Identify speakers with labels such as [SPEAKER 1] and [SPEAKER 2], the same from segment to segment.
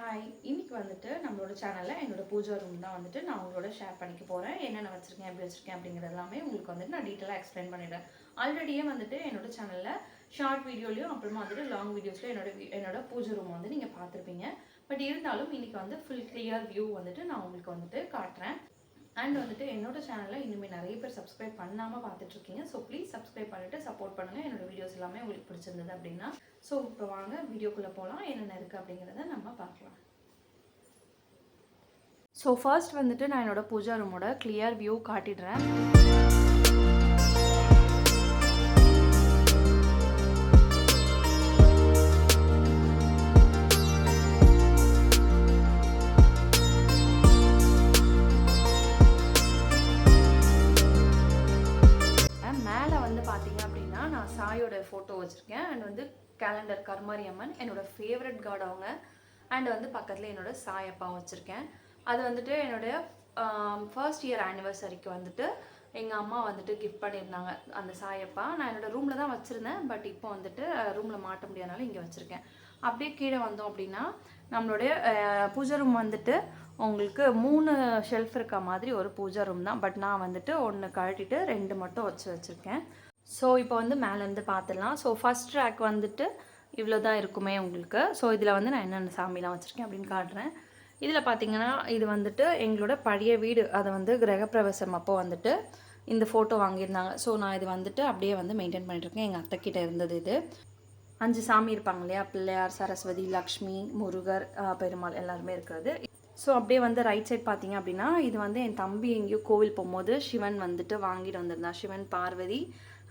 [SPEAKER 1] Hi, இன்னைக்கு வந்துட்டு நம்மளோட சேனலில் என்னோட பூஜா ரூம் தான் வந்துட்டு நான் உங்களோட ஷேர் பண்ணிக்க போகிறேன். என்னென்ன வச்சுருக்கேன், எப்படி வச்சுருக்கேன் அப்படிங்கிறது எல்லாமே உங்களுக்கு வந்துட்டு நான் டீட்டெயிலாக எக்ஸ்பிளைன் பண்ணிடுறேன். ஆல்ரெடியே வந்துட்டு என்னோட சேனலில் ஷார்ட் வீடியோலையும் அப்புறமா வந்துட்டு லாங் வீடியோஸில் என்னோட பூஜா ரூம் வந்து நீங்கள் பார்த்துருப்பீங்க. பட் இருந்தாலும் இன்றைக்கி வந்து ஃபுல் கிளியர் வியூ வந்துட்டு நான் உங்களுக்கு வந்துட்டு காட்டுறேன். அண்ட் வந்துட்டு என்னோட சேனலில் இனிமேல் நிறைய பேர் சப்ஸ்கிரைப் பண்ணாமல் பார்த்துட்ருக்கீங்க. ஸோ ப்ளீஸ் சப்ஸ்கிரைப் பண்ணிவிட்டு சப்போர்ட் பண்ணுங்கள். என்னோடய வீடியோஸ் எல்லாமே உங்களுக்கு பிடிச்சிருந்தது அப்படின்னா. ஸோ இப்போ வாங்க வீடியோக்குள்ளே போகலாம். என்னென்ன இருக்குது அப்படிங்கிறத நம்ம பார்க்கலாம். ஸோ ஃபர்ஸ்ட் வந்துட்டு நான் என்னோடய பூஜா ரூமோட கிளியர் வியூ காட்டிடுறேன். மேலே வந்து பார்த்தீங்க அப்படின்னா நான் சாயோட ஃபோட்டோ வச்சுருக்கேன். அண்ட் வந்து கேலண்டர் கருமாரி அம்மன் என்னோடய ஃபேவரட் காட் அவங்க. அண்ட் வந்து பக்கத்தில் என்னோடய சாயப்பா வச்சுருக்கேன். அது வந்துட்டு என்னுடைய ஃபர்ஸ்ட் இயர் ஆனிவர்சரிக்கு வந்துட்டு எங்கள் அம்மா வந்துட்டு கிஃப்ட் பண்ணியிருந்தாங்க அந்த சாயப்பா. நான் என்னோடய ரூமில் தான் வச்சுருந்தேன். பட் இப்போ வந்துட்டு ரூமில் மாட்ட முடியாதனால இங்கே வச்சுருக்கேன். அப்படியே கீழே வந்தோம் அப்படின்னா நம்மளுடைய பூஜா ரூம் வந்துட்டு உங்களுக்கு 3 ஷெல்ஃப் இருக்க மாதிரி ஒரு பூஜா ரூம் தான். பட் நான் வந்துட்டு 1 கழட்டிட்டு 2 மட்டும் வச்சுருக்கேன். ஸோ இப்போ வந்து மேலேருந்து பார்த்துடலாம். ஸோ ஃபஸ்ட் ரேக் வந்துட்டு இவ்வளோ தான் இருக்குமே உங்களுக்கு. ஸோ இதில் வந்து நான் என்னென்ன சாமிலாம் வச்சுருக்கேன் அப்படின்னு காட்டுறேன். இதில் பார்த்தீங்கன்னா இது வந்துட்டு எங்களோட பழைய வீடு. அதை வந்து கிரகப்பிரவேசம் அப்போ வந்துட்டு இந்த ஃபோட்டோ வாங்கியிருந்தாங்க. ஸோ நான் இது வந்துட்டு அப்படியே வந்து மெயின்டைன் பண்ணிட்டுருக்கேன். எங்கள் அத்தைக்கிட்ட இருந்தது இது. 5 சாமி இருப்பாங்க இல்லையா, பிள்ளையார், சரஸ்வதி, லக்ஷ்மி, முருகர், பெருமாள் எல்லாருமே இருக்கிறது. ஸோ அப்படியே வந்து ரைட் சைட் பார்த்தீங்க அப்படின்னா இது வந்து என் தம்பி எங்கேயோ கோவில் போகும்போது சிவன் வந்துட்டு வாங்கிட்டு வந்திருந்தான். சிவன், பார்வதி,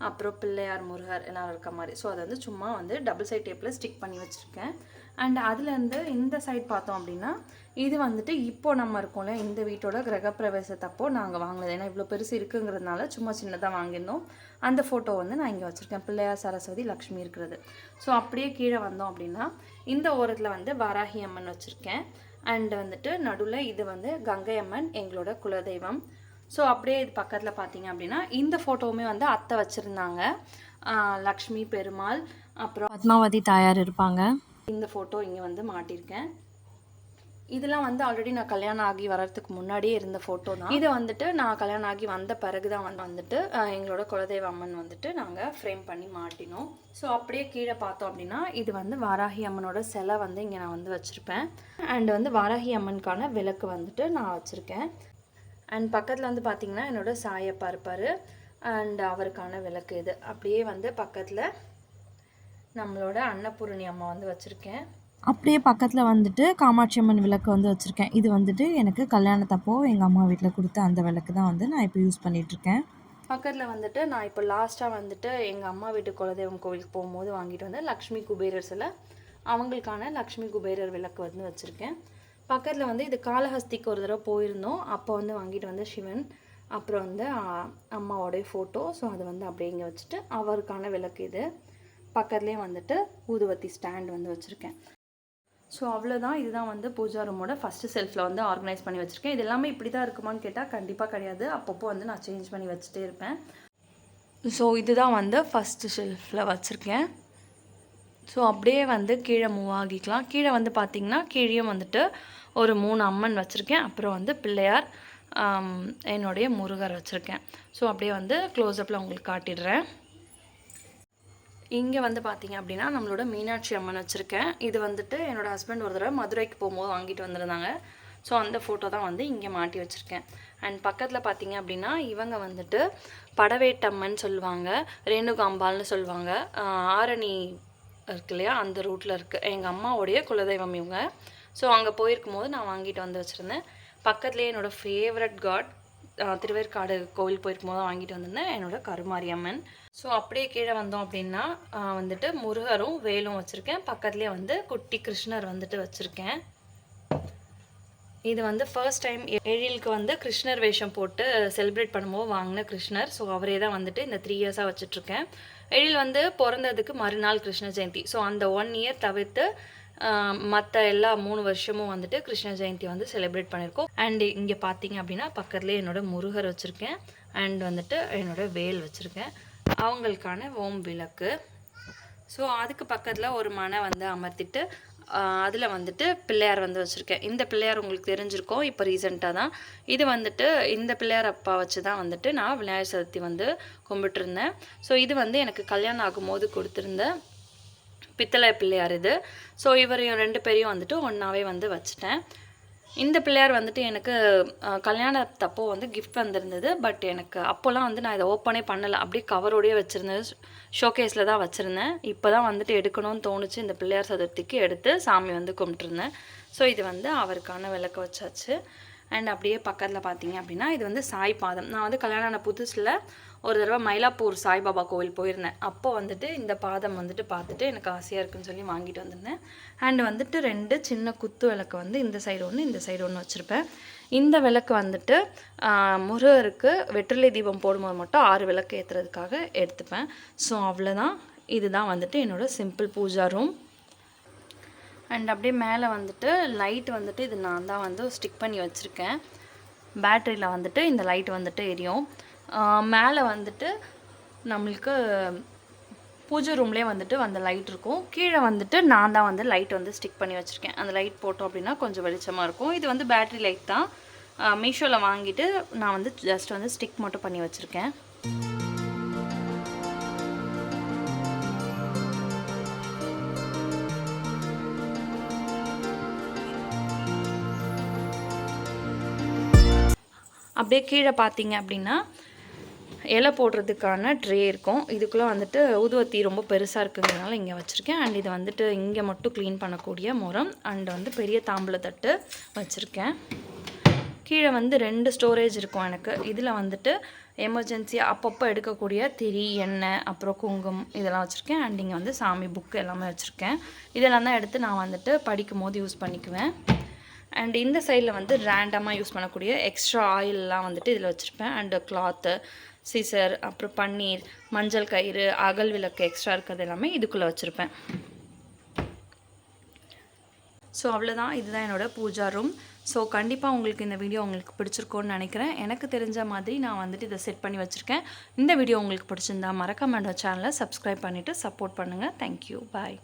[SPEAKER 1] அப்புறம் பிள்ளையார், முருகர் எல்லாம் இருக்க மாதிரி. ஸோ அதை வந்து சும்மா வந்து டபுள் சைட் டேப்பில் ஸ்டிக் பண்ணி வச்சுருக்கேன். அண்ட் அதுலேருந்து இந்த சைட் பார்த்தோம் அப்படின்னா இது வந்துட்டு இப்போ நம்ம இருக்கோம்ல இந்த வீட்டோட கிரகப்பிரவேசத்தப்போ நாங்கள் வாங்கினது. ஏன்னா இவ்வளோ பெருசு இருக்குங்கிறதுனால சும்மா சின்னதாக வாங்கியிருந்தோம். அந்த ஃபோட்டோ வந்து நான் இங்கே வச்சுருக்கேன். பிள்ளையார், சரஸ்வதி, லக்ஷ்மி இருக்கிறது. ஸோ அப்படியே கீழே வந்தோம் அப்படின்னா இந்த ஓரத்தில் வந்து வாராகி அம்மன் வச்சுருக்கேன். அண்ட் வந்துட்டு நடுவில் இது வந்து கங்கை அம்மன் எங்களோட குலதெய்வம். ஸோ அப்படியே இது பக்கத்தில் பார்த்தீங்க அப்படின்னா இந்த ஃபோட்டோவுமே வந்து அத்தை வச்சுருந்தாங்க. லக்ஷ்மி, பெருமாள், அப்புறம் பத்மாவதி தாயார் இருப்பாங்க. இந்த ஃபோட்டோ இங்கே வந்து மாட்டியிருக்கேன். இதெல்லாம் வந்து ஆல்ரெடி நான் கல்யாணம் ஆகி வர்றதுக்கு முன்னாடியே இருந்த ஃபோட்டோ தான். இதை வந்துட்டு நான் கல்யாணம் ஆகி வந்த பிறகு தான் வந்துட்டு எங்களோட குலதெய்வ அம்மன் வந்துட்டு நாங்கள் ஃப்ரேம் பண்ணி மாட்டினோம். ஸோ அப்படியே கீழே பார்த்தோம் அப்படின்னா இது வந்து வாராகி அம்மனோட சிலை வந்து இங்கே நான் வந்து வச்சுருப்பேன். அண்ட் வந்து வாராகி அம்மனுக்கான விளக்கு வந்துட்டு நான் வச்சுருக்கேன். அண்ட் பக்கத்தில் வந்து பார்த்திங்கன்னா என்னோட சாயப்பா இருப்பார். அண்ட் அவருக்கான விளக்கு இது. அப்படியே வந்து பக்கத்தில் நம்மளோட அன்னபூரணி அம்மா வந்து வச்சுருக்கேன்.
[SPEAKER 2] அப்படியே பக்கத்தில் வந்துட்டு காமாட்சி அம்மன் விளக்கு வந்து வச்சுருக்கேன். இது வந்துட்டு எனக்கு கல்யாணத்தப்போ எங்கள் அம்மா வீட்டில் கொடுத்த அந்த விளக்கு தான் வந்து நான் இப்போ யூஸ் பண்ணிகிட்ருக்கேன்.
[SPEAKER 1] பக்கத்தில் வந்துட்டு நான் இப்போ லாஸ்ட்டாக வந்துட்டு எங்கள் அம்மா வீட்டு குலதெய்வம் கோவிலுக்கு போகும்போது வாங்கிட்டு வந்து லக்ஷ்மி குபேரர் சிலை, அவங்களுக்கான லக்ஷ்மி குபேரர் விளக்கு வந்து வச்சுருக்கேன். பக்கத்தில் வந்து இது காளஹஸ்திக்கு ஒரு தடவை போயிருந்தோம். அப்போ வந்து வாங்கிட்டு வந்து சிவன், அப்புறம் வந்து அம்மாவோடைய ஃபோட்டோ. ஸோ அதை வந்து அப்படியே இங்கே வச்சுட்டு அவருக்கான விளக்கு இது. பக்கத்துலேயே வந்துட்டு ஊதுவத்தி ஸ்டாண்ட் வந்து வச்சுருக்கேன். ஸோ அவ்வளோதான். இதுதான் வந்து பூஜா ரூமோட ஃபஸ்ட்டு செல்ஃபில் வந்து ஆர்கனைஸ் பண்ணி வச்சுருக்கேன். இது எல்லாமே இப்படி தான் இருக்குமான்னு கேட்டால் கண்டிப்பாக கிடையாது. அப்பப்போ வந்து நான் சேஞ்ச் பண்ணி வச்சுட்டே இருப்பேன். ஸோ இதுதான் வந்து ஃபஸ்ட்டு ஷெல்ஃபில் வச்சுருக்கேன். ஸோ அப்படியே வந்து கீழே மூவ் ஆகிக்கலாம். கீழே வந்து பார்த்திங்கன்னா கீழேயும் வந்துட்டு ஒரு 3 அம்மன் வச்சுருக்கேன். அப்புறம் வந்து பிள்ளையார், என்னுடைய முருகர் வச்சுருக்கேன். ஸோ அப்படியே வந்து க்ளோஸ்அப்பில் உங்களுக்கு காட்டிடுறேன். இங்கே வந்து பார்த்தீங்க அப்படின்னா நம்மளோட மீனாட்சி அம்மன் வச்சுருக்கேன். இது வந்துட்டு என்னோடய ஹஸ்பண்ட் ஒரு தடவை மதுரைக்கு போகும்போது வாங்கிட்டு வந்திருந்தாங்க. ஸோ அந்த ஃபோட்டோ தான் வந்து இங்கே மாட்டி வச்சுருக்கேன். அண்ட் பக்கத்தில் பார்த்தீங்க அப்படின்னா இவங்க வந்துட்டு படவேட்டம்மன் சொல்லுவாங்க, ரேணுகாம்பால்னு சொல்லுவாங்க. ஆரணி இருக்கு இல்லையா, அந்த ரூட்டில் இருக்குது. எங்கள் அம்மாவோடைய குலதெய்வம் இவங்க. ஸோ அங்கே போயிருக்கும் போது நான் வாங்கிட்டு வந்து வச்சுருந்தேன். பக்கத்துலேயே என்னோடய ஃபேவரட் காட் திருவேற்காடு கோவில் போயிருக்கும் போது வாங்கிட்டு வந்திருந்தேன், என்னோடய கருமாரி அம்மன். ஸோ அப்படியே கீழே வந்தோம் அப்படின்னா வந்துட்டு முருகரும் வேலும் வச்சுருக்கேன். பக்கத்துலேயே வந்து குட்டி கிருஷ்ணர் வந்துட்டு வச்சுருக்கேன். இது வந்து ஃபர்ஸ்ட் டைம் எழிலுக்கு வந்து கிருஷ்ணர் வேஷம் போட்டு செலிப்ரேட் பண்ணும்போது வாங்கின கிருஷ்ணர். ஸோ அவரே தான் வந்துட்டு இந்த 3 இயர்ஸாக வச்சுட்ருக்கேன். எழில் வந்து பிறந்ததுக்கு மறுநாள் கிருஷ்ண ஜெயந்தி. ஸோ அந்த 1 இயர் தவிர்த்து மற்ற எல்லா 3 வருஷமும் வந்துட்டு கிருஷ்ண ஜெயந்தி வந்து செலிப்ரேட் பண்ணியிருக்கோம். அண்ட் இங்கே பார்த்தீங்க அப்படின்னா பக்கத்துலேயே என்னோடய முருகர் வச்சுருக்கேன். அண்ட் வந்துட்டு என்னோடய வேல் வச்சுருக்கேன். அவங்களுக்கான ஓம் விளக்கு. ஸோ அதுக்கு பக்கத்தில் ஒரு மனை வந்து அமர்த்திட்டு அதில் வந்துட்டு பிள்ளையார் வந்து வச்சுருக்கேன். இந்த பிள்ளையார் உங்களுக்கு தெரிஞ்சிருக்கோம், இப்போ ரீசெண்டாக தான். இது வந்துட்டு இந்த பிள்ளையார் அப்பா வச்சு தான் வந்துட்டு நான் விநாயகர் சதுர்த்தி வந்து கும்பிட்டுருந்தேன். ஸோ இது வந்து எனக்கு கல்யாணம் ஆகும்போது கொடுத்துருந்த பித்தளை பிள்ளையார் இது. ஸோ இவரையும் 2 பேரையும் வந்துட்டு ஒன்றாவே வந்து வச்சுட்டேன். இந்த பிள்ளையார் வந்துட்டு எனக்கு கல்யாணத்தப்போ வந்து கிஃப்ட் வந்திருந்தது. பட் எனக்கு அப்போல்லாம் வந்து நான் இதை ஓப்பனே பண்ணலை, அப்படியே கவரோடையே வச்சுருந்தேன். ஷோகேஸில் தான் வச்சுருந்தேன். இப்போ தான் வந்துட்டு எடுக்கணும்னு தோணுச்சு. இந்த பிள்ளையார் சதுர்த்திக்கு எடுத்து சாமி வந்து கும்பிட்டுருந்தேன். ஸோ இது வந்து அவருக்கான விளக்கு வச்சாச்சு. அண்ட் அப்படியே பக்கத்தில் பார்த்தீங்க அப்படின்னா இது வந்து சாய் பாதம். நான் வந்து கல்யாணம் ஆன புதுசில் ஒரு தடவை மயிலாப்பூர் சாய்பாபா கோவில் போயிருந்தேன். அப்போ வந்துட்டு இந்த பாதம் வந்துட்டு பார்த்துட்டு எனக்கு ஆசையாக இருக்குன்னு சொல்லி வாங்கிட்டு வந்திருந்தேன். அண்ட் வந்துட்டு 2 சின்ன குத்து விளக்கு வந்து இந்த சைடு ஒன்று, இந்த சைடு ஒன்று வச்சுருப்பேன். இந்த விளக்கு வந்துட்டு முருகருக்கு வெற்றிலை தீபம் போடும்போது மட்டும் 6 விளக்கு ஏற்றுறதுக்காக எடுத்துப்பேன். ஸோ அவ்வளோதான். இதுதான் வந்துட்டு என்னோடய சிம்பிள் பூஜா ரூம். அண்ட் அப்படியே மேலே வந்துட்டு லைட் வந்துட்டு இது நான் தான் வந்து ஸ்டிக் பண்ணி வச்சுருக்கேன். பேட்டரியில் வந்துட்டு இந்த லைட் வந்துட்டு எரியும். மேலே வந்துட்டு நம்மளுக்கு பூஜை ரூம்லேயே வந்துட்டு அந்த லைட் இருக்கும். கீழே வந்துட்டு நான் தான் வந்து லைட் வந்து ஸ்டிக் பண்ணி வச்சுருக்கேன். அந்த லைட் போட்டோம் அப்படின்னா கொஞ்சம் வெளிச்சமாக இருக்கும். இது வந்து பேட்டரி லைட் தான். மீஷோவில் வாங்கிட்டு நான் வந்து ஜஸ்ட் வந்து ஸ்டிக் மட்டும் பண்ணி வச்சுருக்கேன். அப்படியே கீழே பார்த்தீங்க அப்படின்னா இலை போடுறதுக்கான ட்ரே இருக்கும். இதுக்குள்ளே வந்துட்டு ஊதுவத்தி ரொம்ப பெருசாக இருக்குங்கிறதுனால இங்கே வச்சுருக்கேன். அண்ட் இது வந்துட்டு இங்கே மட்டும் க்ளீன் பண்ணக்கூடிய முறம். அண்ட் வந்து பெரிய தாம்பூலத்தட்டு வச்சுருக்கேன். கீழே வந்து 2 ஸ்டோரேஜ் இருக்கும் எனக்கு. இதில் வந்துட்டு எமர்ஜென்சியாக அப்பப்போ எடுக்கக்கூடிய திரி, எண்ணெய், அப்புறம் குங்குமம் இதெல்லாம் வச்சுருக்கேன். அண்ட் இங்கே வந்து சாமி புக்கு எல்லாமே வச்சுருக்கேன். இதெல்லாம் தான் எடுத்து நான் வந்துட்டு படிக்கும் போது யூஸ் பண்ணிக்குவேன். அண்ட் இந்த சைடில் வந்து ரேண்டமாக யூஸ் பண்ணக்கூடிய எக்ஸ்ட்ரா ஆயிலெலாம் வந்துட்டு இதில் வச்சுருப்பேன். அண்டு கிளாத்து, சிசர், அப்புறம் பன்னீர், மஞ்சள் கயிறு, அகல் விளக்கு எக்ஸ்ட்ரா இருக்கிறது எல்லாமே இதுக்குள்ளே வச்சுருப்பேன். ஸோ அவ்வளோதான். இதுதான் என்னோடய பூஜா ரூம். ஸோ கண்டிப்பாக உங்களுக்கு இந்த வீடியோ உங்களுக்கு பிடிச்சிருக்கோன்னு நினைக்கிறேன். எனக்கு தெரிஞ்ச மாதிரி நான் வந்துட்டு இதை செட் பண்ணி வச்சுருக்கேன். இந்த வீடியோ உங்களுக்கு பிடிச்சிருந்தா மறக்காம என்னோட சேனலை சப்ஸ்கிரைப் பண்ணிவிட்டு சப்போர்ட் பண்ணுங்கள். தேங்க்யூ. பாய்.